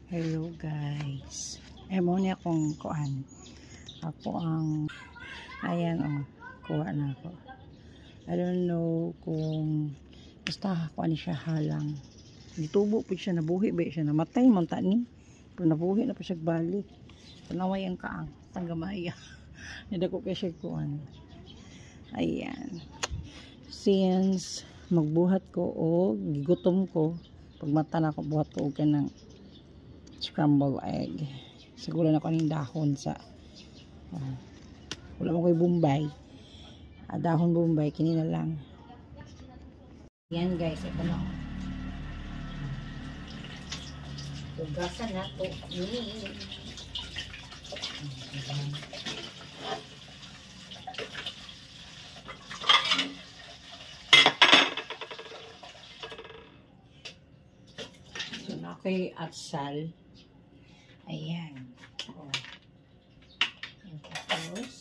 Hello guys. Mo ni akong kuan. Ako ang ayan kuha na ako. I don't know kung basta kuan siya halang. Gitubo po siya, nabuhi ba siya, namatay man ta ni. Pero nabuhi na po siya balik. Panaway ang kaang tanggamaya. Nadako kay siya kuan. Ayan. Since magbuhat ko o gigutom ko, pag mata na ako buhat ko og kanang scrambled egg. Siguro na ko ning dahon sa wala mo ko'y Bombay. Dahon Bombay kini na lang. Yan guys, ito na. Tugasan na to. So na ko'y atsal. Ayan. Oh. Tapos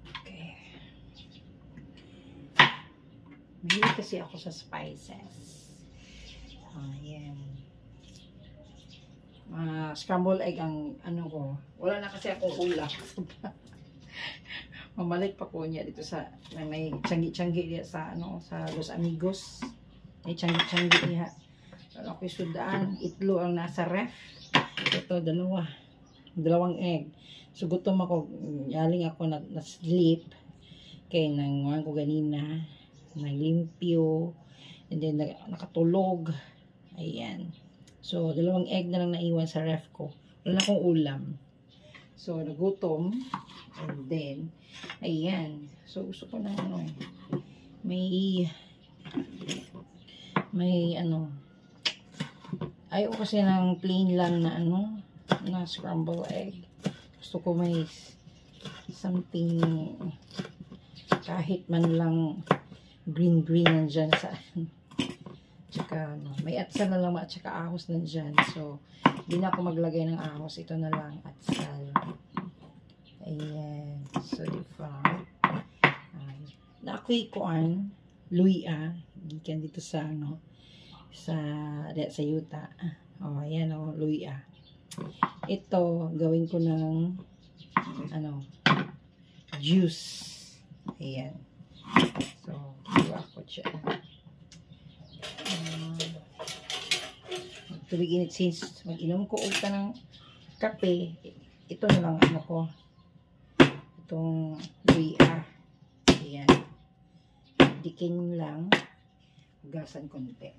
okay. Mahilig kasi ako sa spices. Ayan. Scrambled egg ang ano ko. Wala na kasi akong ulap. Mamalik pa ko niya dito sa may tiyanggi-tiyanggi diya sa sa Los Amigos. May tiyanggi-tiyanggi diha. Pero ako'y sudaan, itlo ang nasa ref. Ito dalawang egg. So gutom ako, yaling ako na-sleep. Kaya nanguhan ko ganina, naglimpyo, and then nakatulog. Ayan. So dalawang egg na lang naiwan sa ref ko. Wala na akong ulam. So nagutom, and then ayan. So gusto ko na may ayaw kasi ng plain lang na na scrambled egg. Gusto ko may something kahit man lang green nandyan sa tsaka may atsal na lang at tsaka ahos nandyan. So hindi na ako maglagay ng ahos, ito na lang atsal. Ayan. So diba na ako'y kuan luya gikan dito sa sa yuta. Ayan luya. Ito gawin ko ng juice. Ayan. So diba ako siya. Tubig init, since mag-inom ko og ng kape, ito na lang ko. Itong luya. Ayan. Dikin lang. Hugasan konti.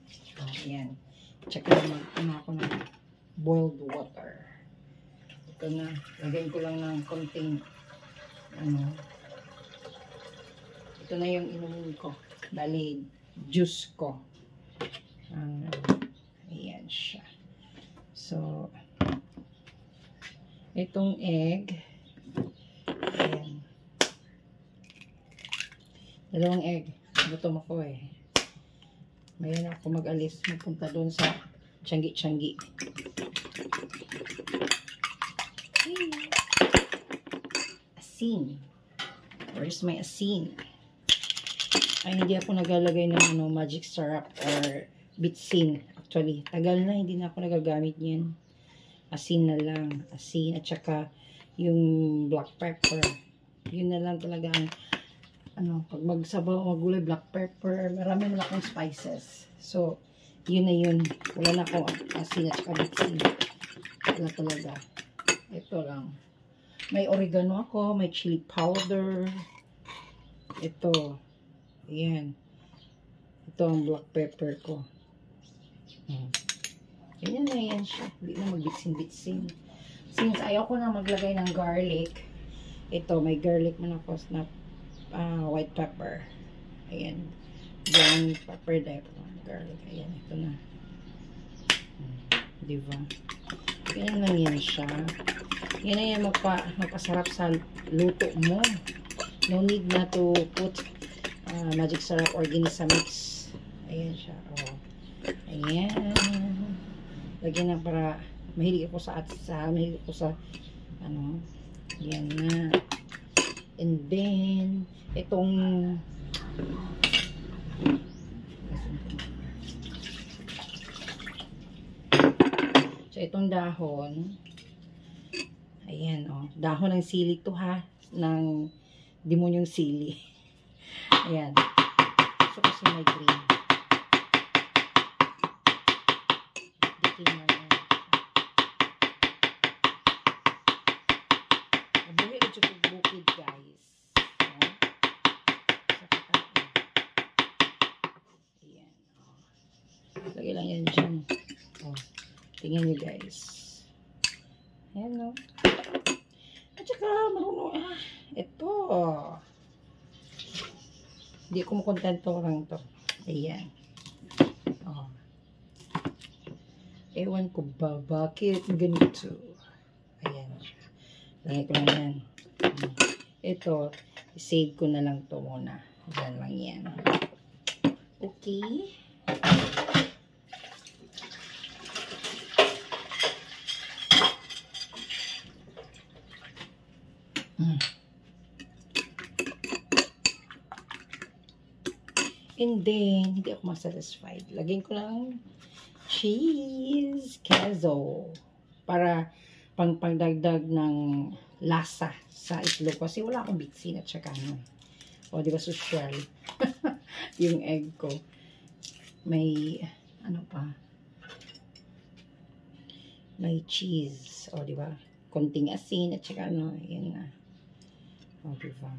Ayan. Tsaka mag ako ng boiled water. Ito na. Lagyan ko lang ng konting ito na yung inumin ko. Dali, juice ko. Ayan siya. So, itong egg. Ayan. Dalawang egg. Gutom ako eh. Mayan ako mag-alis. Magpunta doon sa tiyanggi-tiyanggi. Asin. Where's my asin? Ay, hindi ako nagalagay ng magic syrup or bitsin. Actually, tagal na hindi na ako nagagamit niyan. Asin na lang. Asin at saka yung black pepper. Yun na lang talaga ang pag magsabaw, magulay, black pepper, marami na akong spices. So, yun na yun. Wala na akong asin at saka bitsin. Wala talaga. Ito lang. May oregano ako, may chili powder. Ito. Ayan. Ito ang black pepper ko. Ganyan na yan siya. Hindi na magbitsin-bitsin. Since ayaw ko na maglagay ng garlic, ito, may garlic man ako na white pepper. Ayan. Brown pepper dahil garlic. Ayan, ito na. Diba? Ganyan lang yan siya. Yan na yan magpasarap sa luto mo. No need na to put magic syrup or ginisa mix. Ayan siya. Ayan. Lagyan na para mahilig ako sa mahilig ako sa yan na. And then itong dahon. Ayan, oh. Dahon ng sili to, ha. Ng demonyong sili. Ayan. So, kasi may green. Dikin mo yan. Mabuhi ko siya bukid, guys. Oh. Sa katain. Ayan, oh. Lagay lang yan dyan. Oh. Tingnan nyo, guys. Ayan, oh. At saka, marunong, ito. Hindi ko makontento lang to. Ayan. Oh. Ewan ko ba, bakit ganito? Ayan. Lagay ko lang yan. Ito, save ko na lang to muna. Diyan lang yan. Okay. And then, hindi ako masatisfied. Lagyan ko lang cheese, queso. Para pangdagdag ng lasa sa itlog. Kasi wala akong bitsin at saka ano. O, di ba, social. Yung egg ko. May, ano pa. May cheese. O, di ba? Konting asin at saka ano. Yan na. O, di ba?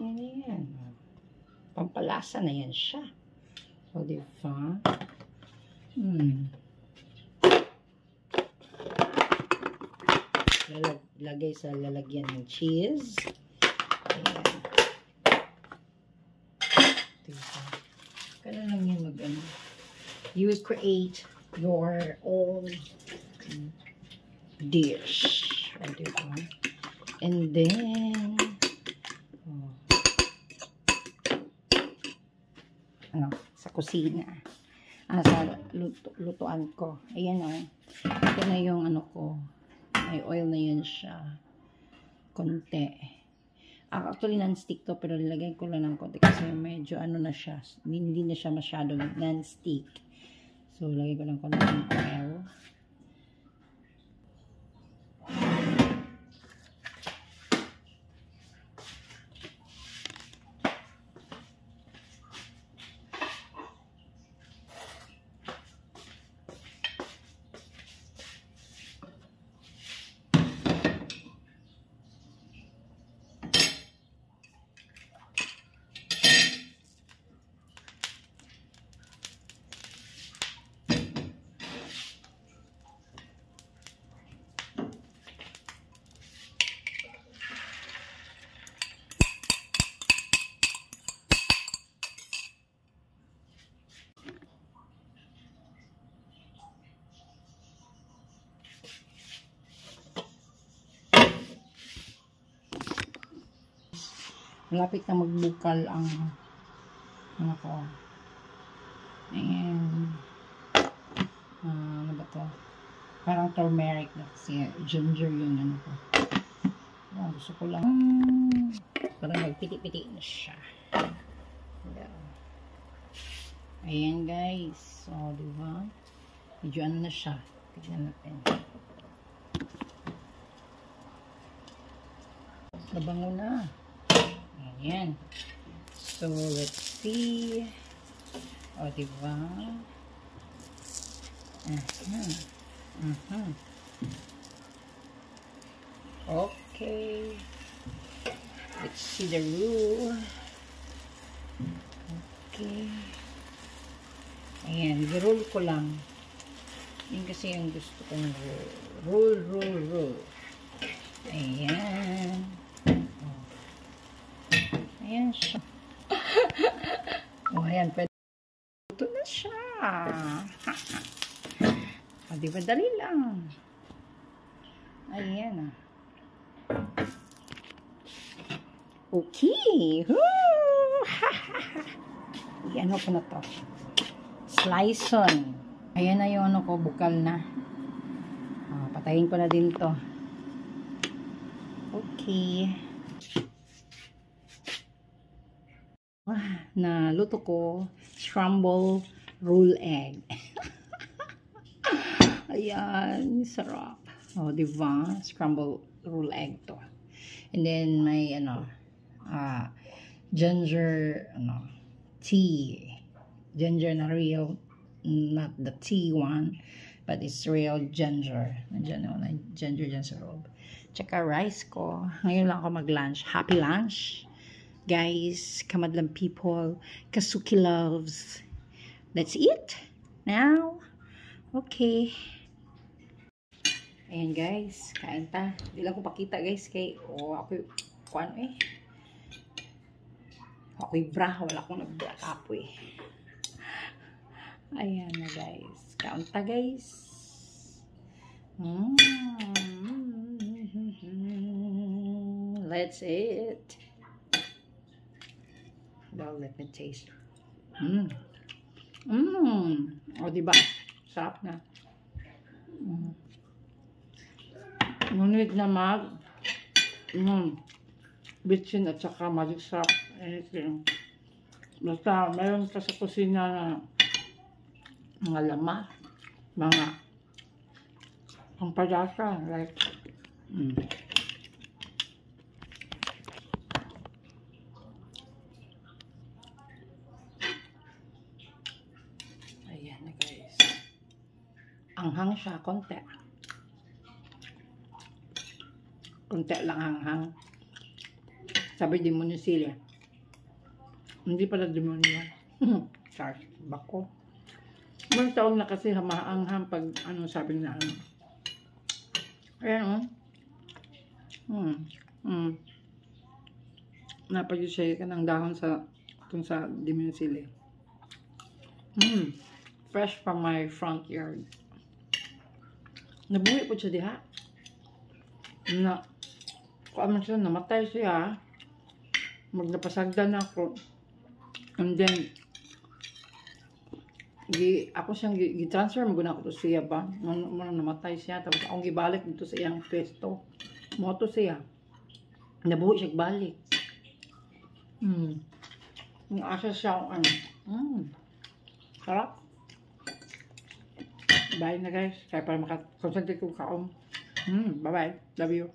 Yan na yan. Pampalasa na yan siya. O, di ba? Lagay sa lalagyan ng cheese. Ayan. Diba? Kaya lang yan mag-ano. You will create your own dish. O, diba? And then, sa kusina. Sa lutuan ko. Ayan, oh. Ito na yung ano ko. May oil na yun siya. Konti. Actually, non-stick to, pero nilagay ko lang ng konti kasi medyo ano na siya. Hindi na siya masyadong non-stick. So, lagay ko lang konti ng oil. Malapit na magbukal ang ano ko. And ano ba to? Parang turmeric na kasi ginger yung ano ko. Gusto ko lang parang magpiti-piti na siya. Ayan, guys. So, diba? Medyo ano na siya. Tignan natin. Nabango na. Ayan. So, let's see. O, diba? Okay. Let's see the roux. Okay. Ayan. I-roll ko lang. Yun kasi yung gusto kong roll. Ayan. Ayan siya. Ayan. Pwede. Ito na siya. Di ba dali lang? Ayan. Okay. Ano ko na to? Slice on. Ayan na yung ano ko. Bukal na. Patayin ko na din to. Okay. Na luto ko scramble roll egg. Ayan, sarap. Oh, diba? Scrambled roll egg to. And then may ginger tea. Ginger na real, not the tea one, but it's real ginger. Nandiyan na ginger dyan sa loob. Tsaka rice ko. Ngayon lang ako mag-lunch. Happy lunch. Guys, kamadlang people, Kasuki loves. That's it. Now, okay. Ayan guys, kain ta. Hindi lang ko pakita guys kay ako kuan ako'y bra, wala akong nag-bra kapoy. Ayan na guys. Kain ta guys. Let's eat. Well, let me taste. O, diba? Sarap na. Ngunit na bitchin at saka magic syrup. Anything. Basta, mayroon ka sa kusina na mga lama, mga pampadasa, like, ayan na guys. Anghang siya, konti. Konti lang anghang. Sabi demonyo sila. Hindi pala demonyo yan. Sorry, bako. Mga taon na kasi maanghang pag sabi na Ayan napag-share ka ng dahon sa demonyo sila. Fresh from my front yard. Nabuhi po siya diha. Kung siya, namatay siya. Magnapasagdan ako. And then, ako siyang gi-transfer, maguna ko to siya ba? Muna namatay siya. Tapos akong gibalik dito sa iyang pesto. Moto siya. Nabuhi siya balik. Yung asa siya, sarap. Bye na guys. Kaya para makakonsentrate ko kaon. Bye-bye. Love you.